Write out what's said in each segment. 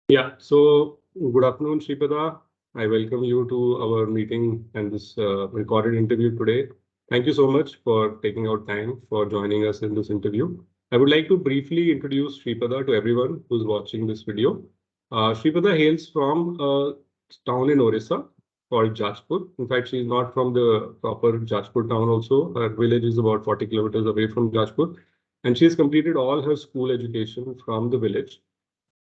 Yeah, so good afternoon, Shreepada. I welcome you to our meeting and this recorded interview today. Thank you so much for taking out time for joining us in this interview. I would like to briefly introduce Shreepada to everyone who's watching this video. Shreepada hails from a town in Orissa called Jajpur. In fact, she's not from the proper Jajpur town also. Her village is about 40 kilometers away from Jajpur. And she has completed all her school education from the village.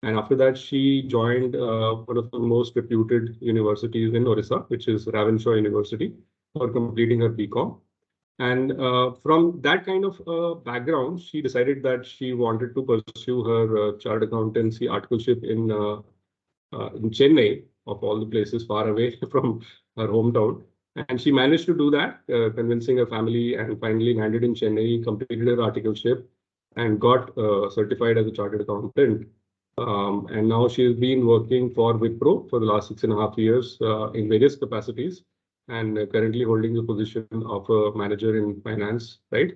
And after that, she joined one of the most reputed universities in Orissa, which is Ravenshaw University, for completing her BCom. And from that kind of background, she decided that she wanted to pursue her chartered accountancy articleship in Chennai, of all the places far away from her hometown. And she managed to do that, convincing her family, and finally landed in Chennai, completed her articleship, and got certified as a chartered accountant. And now she has been working for WIPRO for the last 6.5 years in various capacities, and currently holding the position of a manager in finance, right,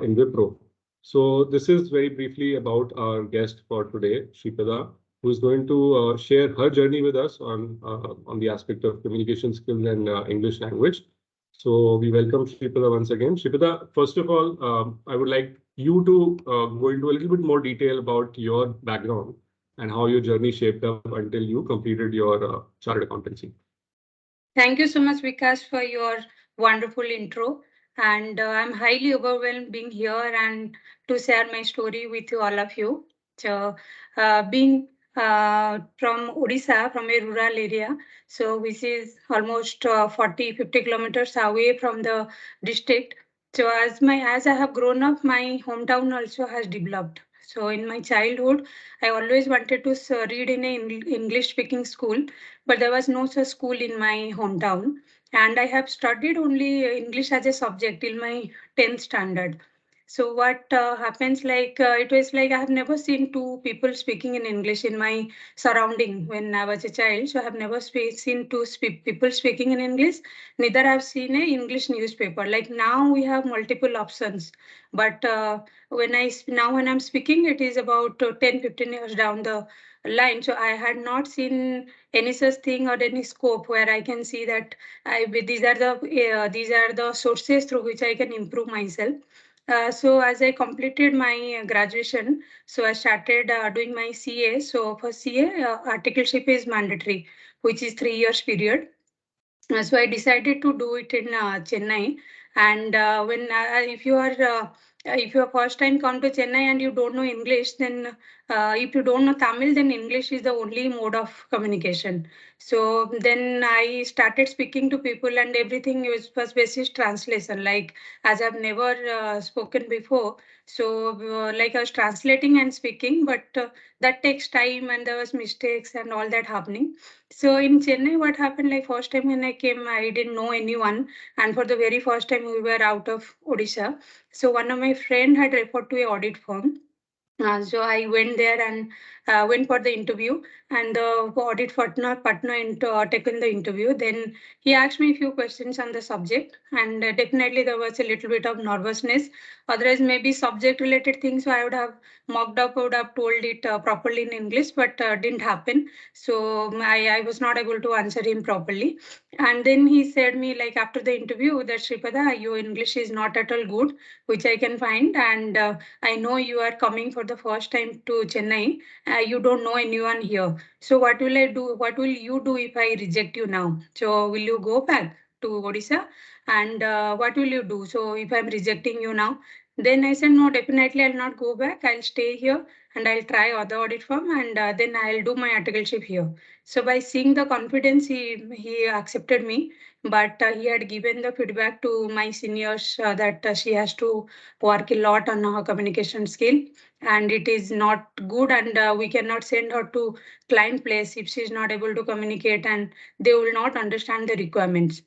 in WIPRO. So this is very briefly about our guest for today, Shreepada, who is going to share her journey with us on the aspect of communication skills and English language. So we welcome Shreepada once again. Shreepada, first of all, I would like you to go into a little bit more detail about your background and how your journey shaped up until you completed your chartered accountancy. Thank you so much, Vikas, for your wonderful intro. And I'm highly overwhelmed being here and to share my story with you, all of you. So, being from Odisha, from a rural area, so which is almost 40-50 kilometers away from the district. So as I have grown up, my hometown also has developed. So in my childhood, I always wanted to read in an English speaking school, but there was no such school in my hometown. And I have studied only English as a subject till my 10th standard. So what happens like it was like I have never seen two people speaking in English in my surrounding when I was a child. So I have never seen two people speaking in English. Neither have seen a English newspaper. Like now we have multiple options, but when I'm speaking, it is about 10-15 years down the line. So I had not seen any such thing or any scope where I can see that these are the sources through which I can improve myself. So as I completed my graduation, so I started doing my CA. So for CA, articleship is mandatory, which is 3 years period. So I decided to do it in Chennai. And when if you are first time come to Chennai and you don't know English, then if you don't know Tamil, then English is the only mode of communication. So then I started speaking to people, and everything was basis translation. Like as I've never spoken before, so like I was translating and speaking, but that takes time, and there was mistakes and all that happening. So in Chennai, what happened, like first time when I came, I didn't know anyone. And for the very first time, we were out of Odisha. So one of my friend had referred to a audit firm. So I went there and went for the interview, and the audit partner taken the interview. Then he asked me a few questions on the subject, and definitely there was a little bit of nervousness. Otherwise, maybe subject related things, so I would have mocked up, would have told it properly in English, but didn't happen. So I was not able to answer him properly. And then he said me like after the interview that Shreepada, your English is not at all good, which I can find, and I know you are coming for the first time to Chennai. You don't know anyone here. So what will I do? What will you do if I reject you now? So will you go back to Odisha? And what will you do? So if I'm rejecting you now, then I said, no, definitely I'll not go back. I'll stay here and I'll try other audit firm, and then I'll do my articleship here. So by seeing the confidence, he accepted me, but he had given the feedback to my seniors that she has to work a lot on her communication skill, and it is not good, and we cannot send her to client place if she is not able to communicate, and they will not understand the requirements.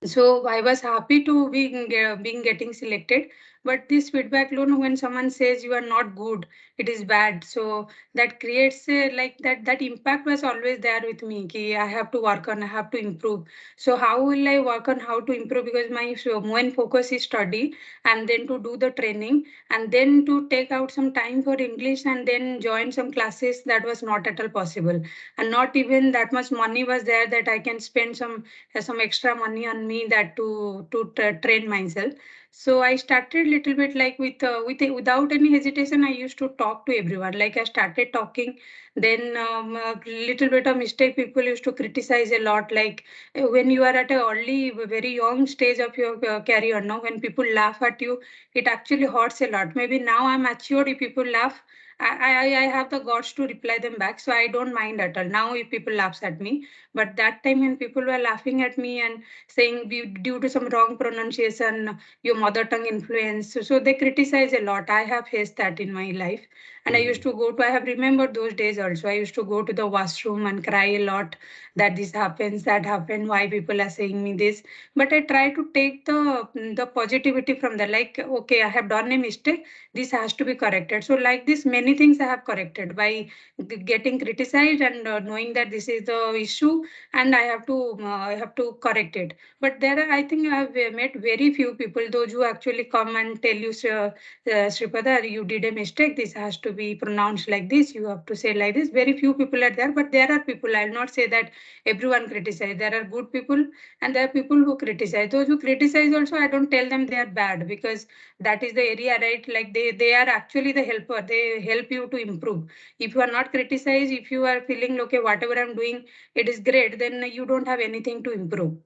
So I was happy to being getting selected, But this feedback loop, when someone says you are not good, it is bad. So that creates like that impact was always there with me. Ki I have to work on, I have to improve. So how will I work on how to improve? Because my main focus is study and then to do the training and then to take out some time for English and then join some classes. That was not at all possible, and not even that much money was there that I can spend some extra money on me that to train myself. So I started little bit like without any hesitation. I used to talk to everyone. Like I started talking, then little bit of mistake. People used to criticize a lot. Like when you are at a early, very young stage of your career, no, when people laugh at you, it actually hurts a lot. Maybe now I'm matured. If people laugh, I have the guts to reply them back, so I don't mind at all now if people laughs at me. But that time when people were laughing at me and saying due to some wrong pronunciation, your mother tongue influence, so they criticize a lot. I have faced that in my life, and I used to go to. I have remembered those days also. I used to go to the washroom and cry a lot that this happens, that happened, why people are saying me this. But I try to take the positivity from that. Like okay, I have done a mistake, this has to be corrected. So like this, many things I have corrected by getting criticized and knowing that this is the issue, and I have to correct it. But there are, I think I have met very few people, those who actually come and tell you, Shreepada, you did a mistake. This has to be pronounced like this. You have to say like this. Very few people are there, but there are people. I'll not say that everyone criticize. There are good people and there are people who criticize. Those who criticize also, I don't tell them they are bad, because that is the area, right? Like they are actually the helper. They help you to improve. If you are not criticized, if you are feeling okay, whatever I'm doing, it is great, then you don't have anything to improve.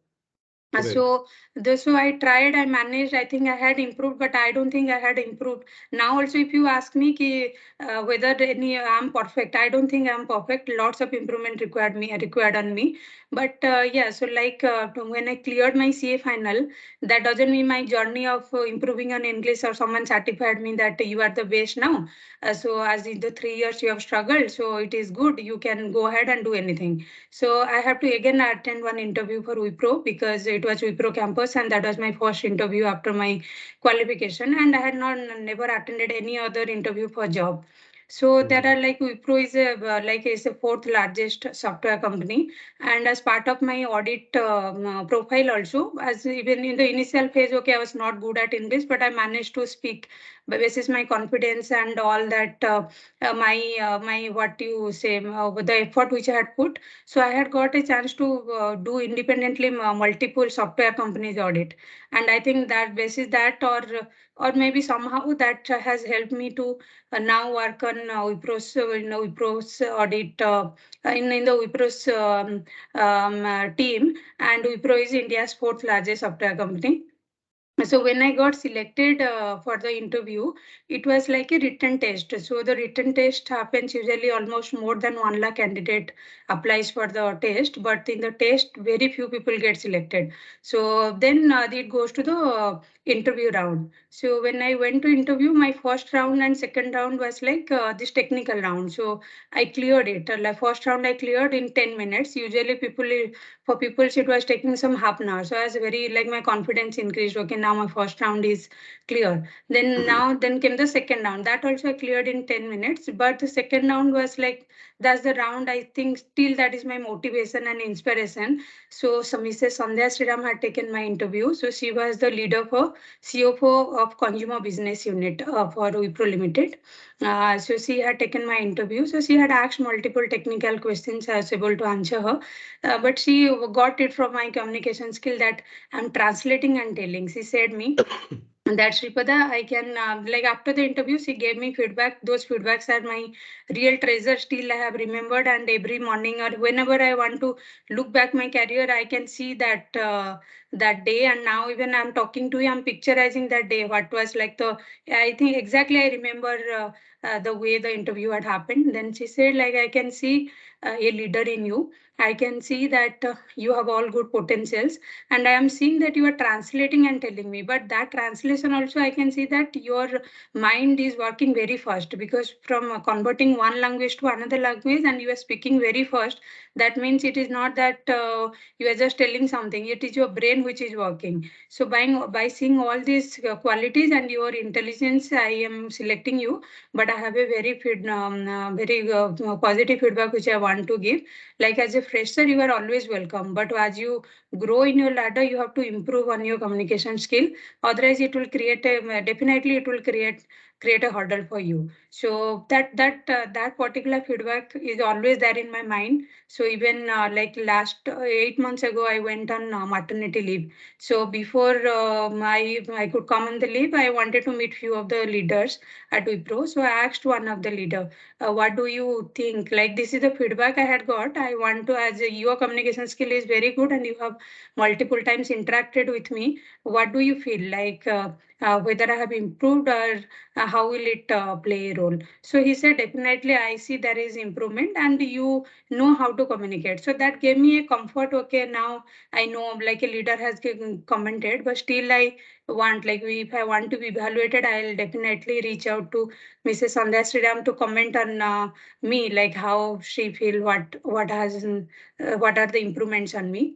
Correct. So I tried, I managed. I think I had improved, but I don't think I had improved. Now also, if you ask me whether any I'm perfect, I don't think I'm perfect. Lots of improvement required on me. But yeah, so like when I cleared my CA final, that doesn't mean my journey of improving on English or someone certified me that you are the best now. So as in the 3 years you have struggled, so it is good. You can go ahead and do anything. So I have to again attend one interview for WIPRO, because it was WIPRO campus and that was my first interview after my qualification, and I had not never attended any other interview for job. So there are like WIPRO is a fourth largest software company, and as part of my audit profile also, as even in the initial phase, okay, I was not good at English, but I managed to speak basis my confidence and all that my what you say the effort which I had put. So I had got a chance to do independently multiple software companies audit, and I think that basis that or maybe somehow that has helped me to now work on WIPRO's audit in the WIPRO's team, and WIPRO is India's fourth largest software company. So when I got selected for the interview, it was like a written test. So the written test happens usually almost more than 1 lakh candidate applies for the test, but in the test, very few people get selected. So then it goes to the interview round. So when I went to interview, my first round and second round was like this technical round. So I cleared it. Like first round I cleared in 10 minutes. Usually for people it was taking some half an hour. So I was very like my confidence increased. Okay, now my first round is clear. Then came the second round. That also I cleared in 10 minutes. But the second round was like that's the round I think still that is my motivation and inspiration. So Mrs. Sandhya Sriram had taken my interview. So she was the leader for CFO of Consumer Business Unit for WIPRO Limited. So she had taken my interview. So she had asked multiple technical questions. I was able to answer her. But she got it from my communication skill that I'm translating and telling. She said me that Shreepada, I can like after the interview, she gave me feedback. Those feedbacks are my real treasure. Still, I have remembered, and every morning or whenever I want to look back my career, I can see that day. And now even I'm talking to you, I'm picturizing that day. What was like the I think exactly I remember the way the interview had happened. Then she said like I can see a leader in you. I can see that you have all good potentials, and I am seeing that you are translating and telling me. But that translation also, I can see that your mind is working very fast, because from converting one language to another language, and you are speaking very fast. that means it is not that you are just telling something, it is your brain which is working. So by seeing all these qualities and your intelligence, I am selecting you. But I have a very positive feedback which I want to give. Like as a fresher, you are always welcome. But as you grow in your ladder, you have to improve on your communication skill. Otherwise, it will create definitely it will create a hurdle for you. So that particular feedback is always there in my mind. So even like last 8 months ago, I went on maternity leave. So before I could come on the leave, I wanted to meet few of the leaders at WIPRO. So I asked one of the leader, what do you think? Like this is the feedback I had got. I want to, as your communication skill is very good and you have multiple times interacted with me. What do you feel like? Whether I have improved or how will it play a role? So he said, definitely, I see there is improvement and you know how to communicate. So that gave me a comfort. Okay, now I know like a leader has commented, but still I want, like if I want to be evaluated, I'll definitely reach out to Mrs. Sandhya Sriram to comment on me, like how she feel, what are the improvements on me.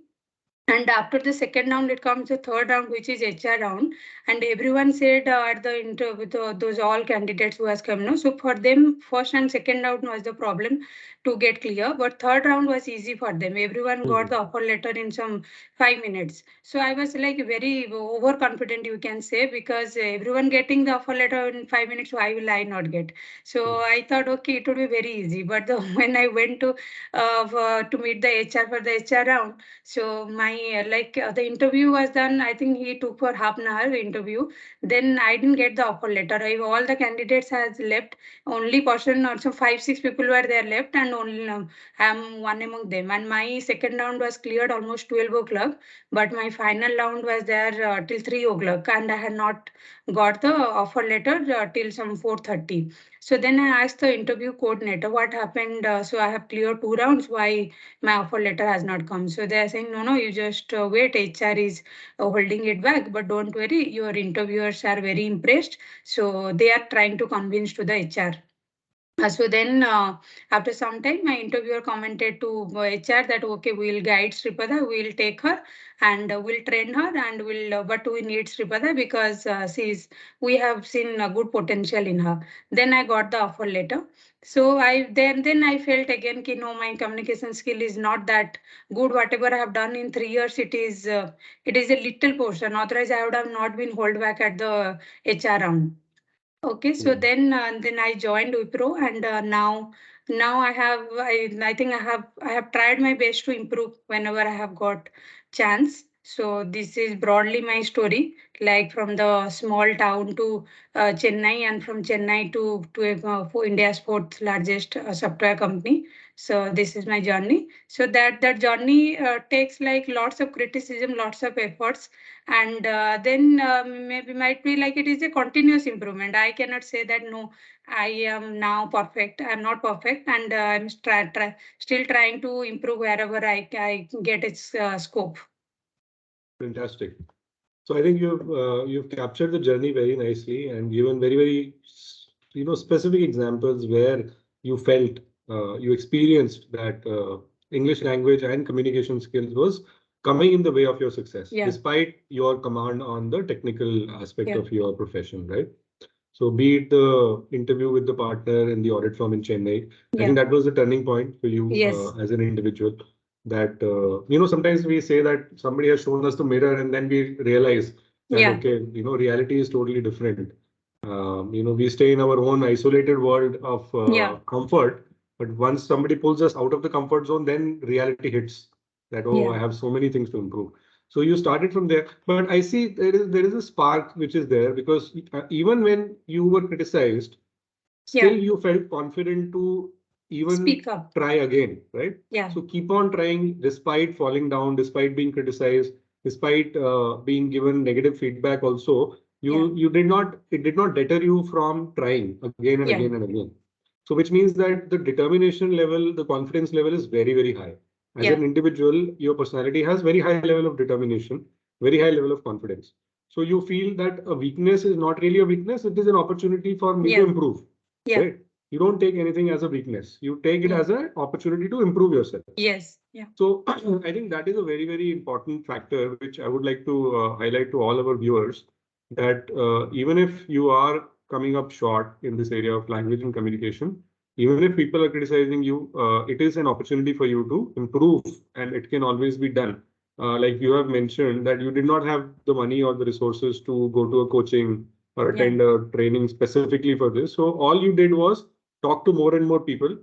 And after the second round, it comes the third round, which is HR round. And everyone said at the interview, those all candidates who has come, no. So for them, first and second round was the problem to get clear, but third round was easy for them. Everyone got the offer letter in some 5 minutes. So I was like very overconfident, you can say, because everyone getting the offer letter in 5 minutes, why will I not get? So I thought, okay, it would be very easy. But when I went to meet the HR for the HR round, so my the interview was done. I think he took for half an hour interview. Then I didn't get the offer letter. All the candidates has left. Only person, also 5-6 people were there left, and only I'm one among them. And my second round was cleared almost 12 o'clock, but my final round was there till 3 o'clock, and I had not got the offer letter till some 4:30. So then I asked the interview coordinator what happened. So I have cleared 2 rounds. Why my offer letter has not come? So they are saying, no, you just wait. HR is holding it back, but don't worry. Your interviewers are very impressed. So they are trying to convince to the HR. So then after some time, my interviewer commented to HR that, okay, we'll guide Shreepada, we'll take her and we'll train her and but we need Shreepada because we have seen a good potential in her. Then I got the offer letter. So then I felt again, no, my communication skill is not that good. Whatever I have done in 3 years, it is a little portion. Otherwise, I would have not been held back at the HR round. Okay, so then I joined WIPRO, and now I think I have tried my best to improve whenever I have got chance. So this is broadly my story, like from the small town to Chennai, and from Chennai to for India's fourth largest software company. So this is my journey. So that journey takes like lots of criticism, lots of efforts, and then maybe might be like it is a continuous improvement. I cannot say that no, I am now perfect. I'm not perfect, and I'm still trying to improve wherever I get its scope. Fantastic. So I think you've captured the journey very nicely and given very specific examples where you felt you experienced that English language and communication skills was coming in the way of your success, despite your command on the technical aspect of your profession, right? So be it the interview with the partner in the audit firm in Chennai, I think that was the turning point for you as an individual. That sometimes we say that somebody has shown us the mirror and then we realize that okay, reality is totally different. We stay in our own isolated world of comfort, but once somebody pulls us out of the comfort zone, then reality hits that, oh, I have so many things to improve. So you started from there, but I see there is a spark which is there because even when you were criticized, still you felt confident to even speak up, try again, right? So keep on trying despite falling down, despite being criticized, despite being given negative feedback. Also, it did not deter you from trying again and again and again. So which means that the determination level, the confidence level is very high. As an individual, your personality has very high level of determination, very high level of confidence. So you feel that a weakness is not really a weakness, it is an opportunity for me to improve. Right? you don't take anything as a weakness. You take it as an opportunity to improve yourself. Yes. Yeah. So I think that is a very, very important factor, which I would like to highlight to all our viewers, that even if you are coming up short in this area of language and communication, even if people are criticizing you, it is an opportunity for you to improve, and it can always be done. Like you have mentioned that you did not have the money or the resources to go to a coaching or attend a training specifically for this. So all you did was talk to more and more people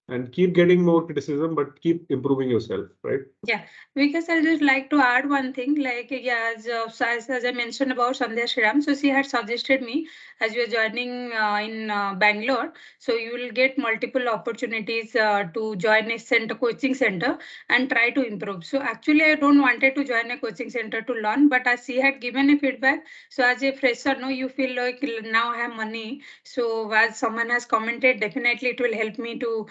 and keep getting more criticism, but keep improving yourself, right? Yeah, because I'll just like to add one thing, like, yeah, as I mentioned about Sandhya Shriram, so she had suggested me as you are joining in Bangalore, so you will get multiple opportunities to join a coaching center and try to improve. So actually, I don't wanted to join a coaching center to learn, but as she had given a feedback, so as a fresher, no, you feel like now I have money. So as someone has commented, definitely it will help me to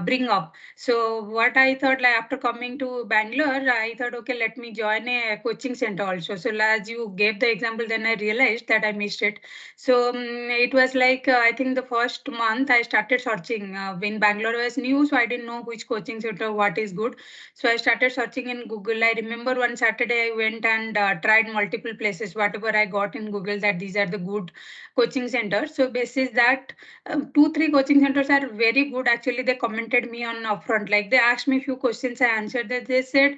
bring up. So what I thought, like after coming to Bangalore, I thought, okay, let me join a coaching center also. So as you gave the example, then I realized that I missed it. So it was like, I think the first month I started searching. When Bangalore was new, so I didn't know which coaching center, what is good. So I started searching in Google. I remember one Saturday I went and tried multiple places, whatever I got in Google, that these are the good coaching centers. So basis that, two, three coaching centers are very good. Actually, they commented me on upfront. Like they asked me a few questions, I answered that. They said,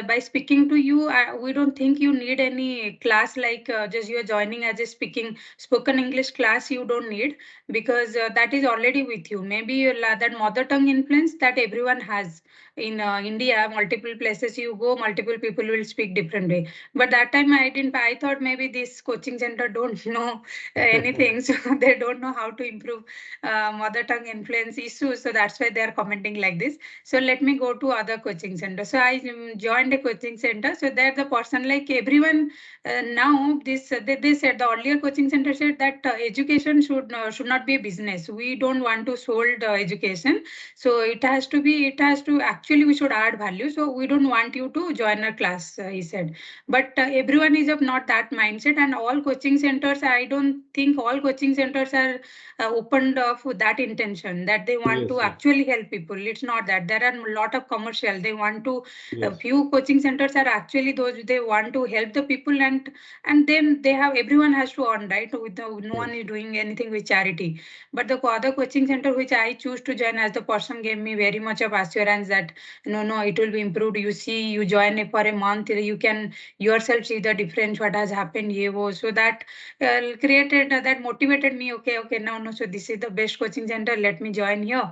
by speaking to you, we don't think you need any class, like just you are joining as a spoken English class. You don't need, because that is already with you. Maybe that mother tongue influence that everyone has in India. Multiple places you go, multiple people will speak different way. But that time I didn't. I thought maybe this coaching center don't know anything, so they don't know how to improve mother tongue influence issues. So that's why they are commenting like this. So let me go to other coaching center. So I joined a coaching center. So there the person, like everyone now, this they said, the earlier coaching center said that education should not be a business. We don't want to sold education. So it has to actually, we should add value. So we don't want you to join a class, he said. But everyone is of not that mindset, and all coaching centers, I don't think all coaching centers are opened for that intention, that they want to actually help people. It's not that. There are a lot of commercial. They want to, a few coaching centers are actually those, they want to help the people, and then they have, everyone has to earn, right? With no one is doing anything with charity. But the other coaching center which I choose to join, as the person gave me very much of assurance that no, it will be improved. You see, you join it for a month, you can yourself see the difference, what has happened here. So that created, that motivated me. Okay, no, so this is the best coaching center, let me join here.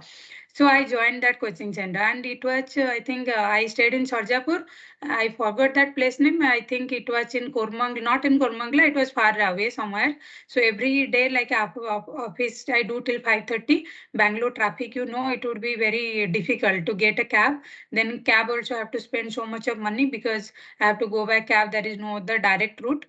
So I joined that coaching center, and it was, I think, I stayed in Jajpur. I forgot that place name. I think it was in Kormangla, not in Kormangla. It was far away somewhere. So every day, like office, I do till 5:30. Bangalore traffic, it would be very difficult to get a cab. Then cab also have to spend so much of money, because I have to go by cab. There is no other direct route.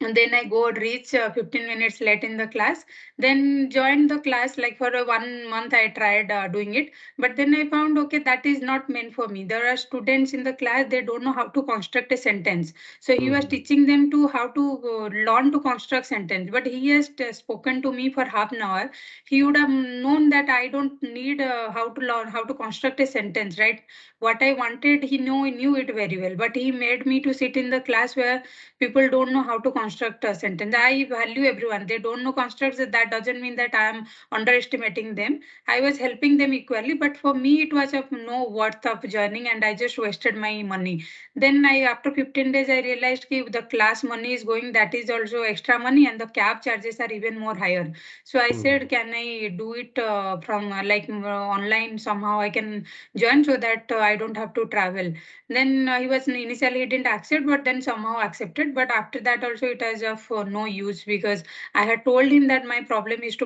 And then I go reach 15 minutes late in the class, then join the class. Like for a 1 month I tried doing it, but then I found, okay, that is not meant for me. There are students in the class, they don't know how to construct a sentence. So he was teaching them to how to learn to construct sentence, but he has spoken to me for half an hour. He would have known that I don't need how to learn how to construct a sentence, right? What I wanted, he knew it very well, but he made me to sit in the class where people don't know how to construct a sentence. I value everyone. They don't know constructs. That doesn't mean that I am underestimating them. I was helping them equally, but for me, it was of no worth of joining, and I just wasted my money. Then after 15 days, I realized that the class money is going, that is also extra money, and the cab charges are even more higher. So I said, can I do it from online somehow? I can join, so that I don't have to travel. Then he was initially, he didn't accept, but then somehow accepted. But after that also it was of no use, because I had told him that my problem is to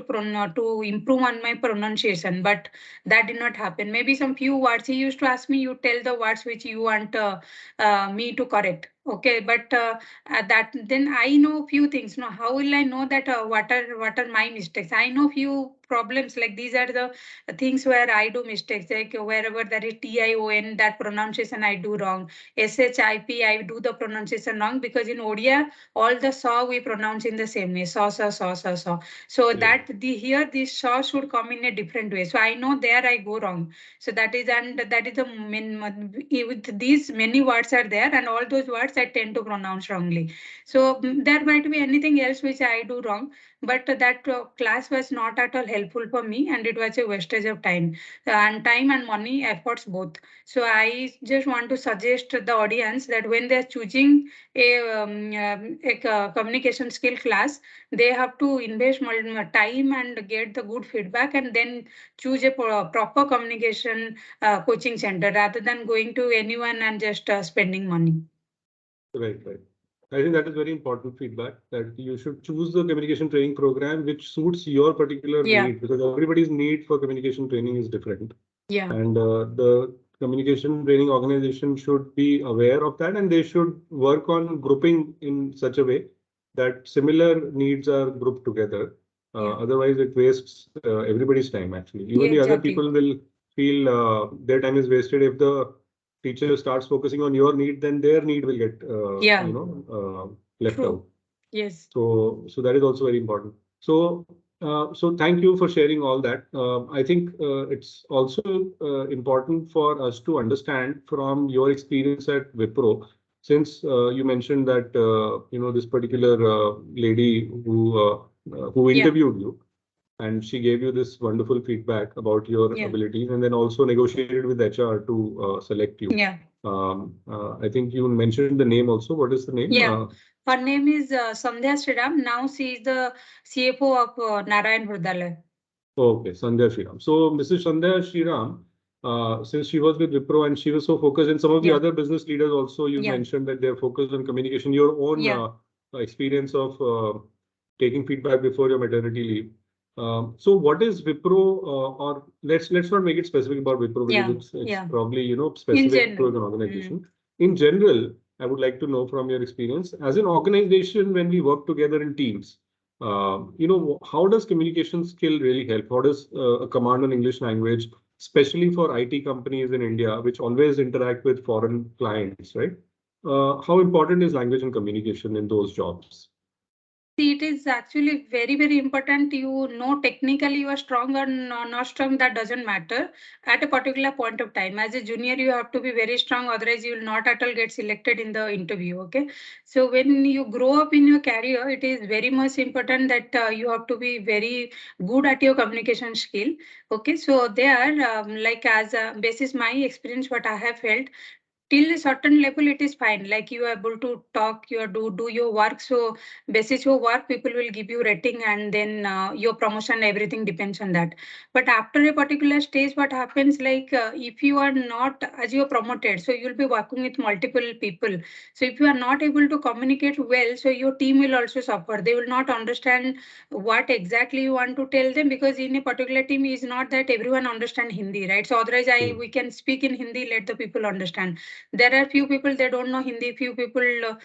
improve on my pronunciation, but that did not happen. Maybe some few words he used to ask me, you tell the words which you want me to correct. Okay, but that then I know few things. No, how will I know that what are my mistakes? I know few problems, like these are the things where I do mistakes. Like wherever there is TION, that pronunciation I do wrong. SHIP, I do the pronunciation wrong, because in Odia all the saw we pronounce in the same way. Saw. So Yeah. that the here this saw should come in a different way. So I know there I go wrong. So that is, and that is the main, with these many words are there, and all those words I tend to pronounce wrongly. So there might be anything else which I do wrong, but that class was not at all helpful for me, and it was a wastage of time and money, efforts both. So I just want to suggest to the audience that when they are choosing a communication skill class, they have to invest time and get the good feedback, and then choose a proper communication coaching center rather than going to anyone and just spending money. Right, right. I think that is very important feedback, that you should choose the communication training program which suits your particular Yeah, need, because everybody's need for communication training is different. yeah, And the communication training organization should be aware of that, and they should work on grouping in such a way that similar needs are grouped together. yeah, Otherwise, it wastes everybody's time actually. Even yeah, the other exactly. people will feel their time is wasted. If the teacher starts focusing on your need, then their need will get Yeah, left true. out. Yes. So that is also very important. So thank you for sharing all that. I think it's also important for us to understand from your experience at WIPRO, since you mentioned that this particular lady who Yeah, interviewed you, and she gave you this wonderful feedback about your yeah, abilities, and then also negotiated with HR to select you. yeah, I think you mentioned the name also. What is the name? yeah. Her name is Sandhya Sriram. Now she is the CFO of Narayan Hrudalaya. Okay, Sandhya Shriram. So Mrs. Sandhya Shriram, since she was with Wipro and she was so focused, and some of the Yeah, other business leaders also, you yeah, mentioned that they're focused on communication. Your own yeah, experience of taking feedback before your maternity leave. So what is Wipro, or let's not make it specific about Wipro, because yeah, it's yeah. probably In specific to general. an Mm. organization. In general, I would like to know from your experience as an organization, when we work together in teams, how does communication skill really help? How does a command on English language, especially for IT companies in India, which always interact with foreign clients, right? How important is language and communication in those jobs? See, it is actually very, very important. You know, technically you are strong or not strong, that doesn't matter at a particular point of time. As a junior, you have to be very strong, otherwise you will not at all get selected in the interview. Okay. So when you grow up in your career, it is very much important that you have to be very good at your communication skill. Okay. So there, like as a basis my experience, what I have felt, till a certain level it is fine, like you are able to talk, you are do your work. So basis your work, people will give you rating, and then your promotion, everything depends on that. But after a particular stage, what happens, like if you are not, as you are promoted, so you will be working with multiple people. So if you are not able to communicate well, so your team will also suffer. They will not understand what exactly you want to tell them, because in a particular team is not that everyone understand Hindi, right? So otherwise Hmm. we can speak in Hindi, let the people understand. There are few people they don't know Hindi, few people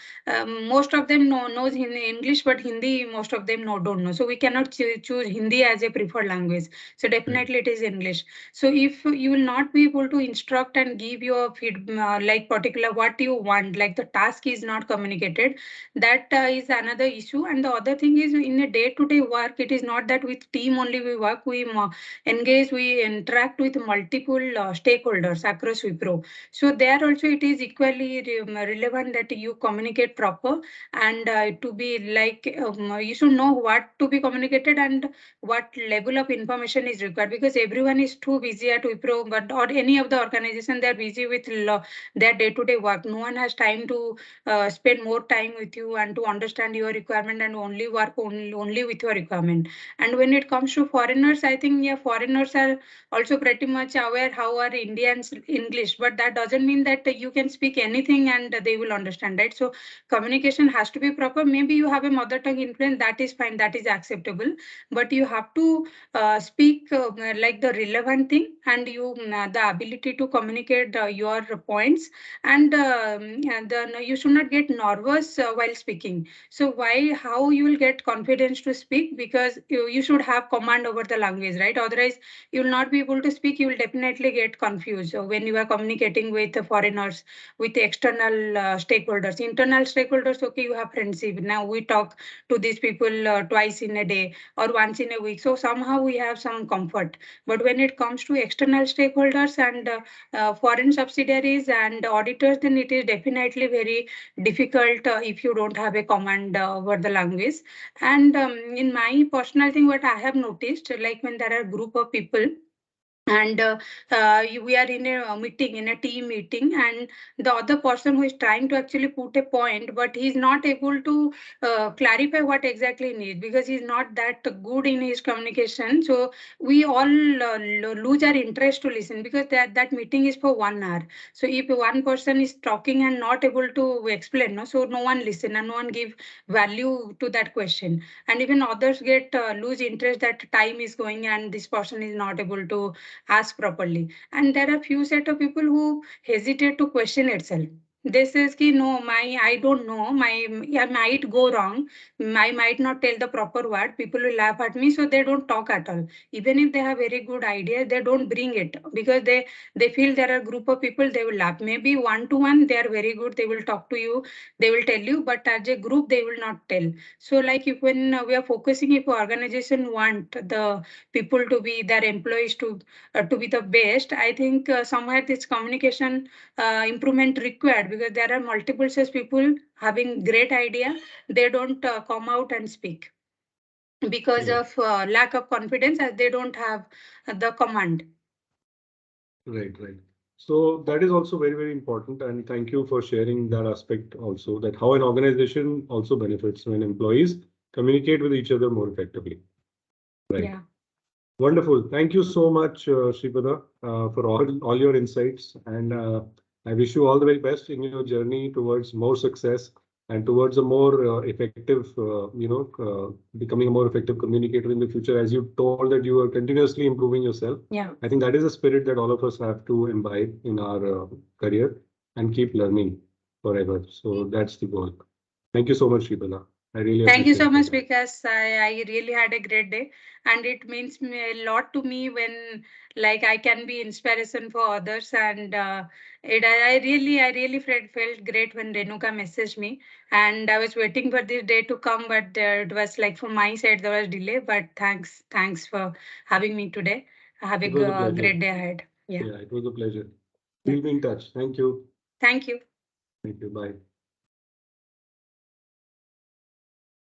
most of them knows Hindi, English, but Hindi most of them don't know. So we cannot choose Hindi as a preferred language. So Right. definitely it is English. So if you will not be able to instruct and give your feed like particular what you want, like the task is not communicated, that is another issue. And the other thing is, in a day-to-day work, it is not that with team only we work, we engage, we interact with multiple stakeholders across Wipro. So there also it is equally relevant that you communicate proper, and to be like you should know what to be communicated and what level of information is required, because everyone is too busy at Wipro, but or any of the organization, they are busy with their day-to-day work. No one has time to spend more time with you and to understand your requirement and only work only with your requirement. And when it comes to foreigners, I think yeah, foreigners are also pretty much aware how are Indians English, but that doesn't mean that you can speak anything and they will understand, right? So communication has to be proper. Maybe you have a mother tongue influence, that is fine, that is acceptable, but you have to speak like the relevant thing, and you the ability to communicate your points, and then you should not get nervous while speaking. So why, how you will get confidence to speak? Because you should have command over the language, right? Otherwise you will not be able to speak. You will definitely get confused when you are communicating with foreigners, with external stakeholders. Internal stakeholders, okay, you have friendship. Now we talk to these people twice in a day or once in a week. So somehow we have some comfort. But when it comes to external stakeholders and foreign subsidiaries and auditors, then it is definitely very difficult if you don't have a command over the language. And in my personal thing, what I have noticed, like when there are a group of people, and we are in a meeting, in a team meeting, and the other person who is trying to actually put a point, but he's not able to clarify what exactly he needs, because he's not that good in his communication. So we all lose our interest to listen, because that meeting is for 1 hour. So if one person is talking and not able to explain, no, so no one listen and no one give value to that question, and even others get lose interest that time is going and this person is not able to ask properly. And there are few set of people who hesitate to question itself. They says ki no, I don't know, I might go wrong, I might not tell the proper word, people will laugh at me, so they don't talk at all. Even if they have very good idea, they don't bring it, because they feel there are group of people, they will laugh. Maybe one to one they are very good, they will talk to you, they will tell you, but as a group they will not tell. So like if when we are focusing, if organization want the people to be, their employees to be the best, I think somewhere this communication improvement required, because there are multiple such people having great idea, they don't come out and speak because of lack of confidence, as they don't have the command. Right, right. So that is also very, very important. And thank you for sharing that aspect also, that how an organization also benefits when employees communicate with each other more effectively. Right. Yeah. Wonderful. Thank you so much, Shreepada, for all your insights. And I wish you all the very best in your journey towards more success and towards a more effective, becoming a more effective communicator in the future. As you told that you are continuously improving yourself. Yeah. I think that is a spirit that all of us have to imbibe in our career and keep learning forever. So that's the goal. Thank you so much, Shreepada. I really Thank you appreciate so much, it. because I really had a great day, and it means a lot to me when like I can be inspiration for others. And I really felt great when Renuka messaged me, and I was waiting for this day to come, but it was like from my side there was delay. But thanks for having me today. Have a It was a pleasure. great day ahead. Yeah. Yeah, it was a pleasure. We'll be in touch. Thank you. Thank you. Thank you. Bye.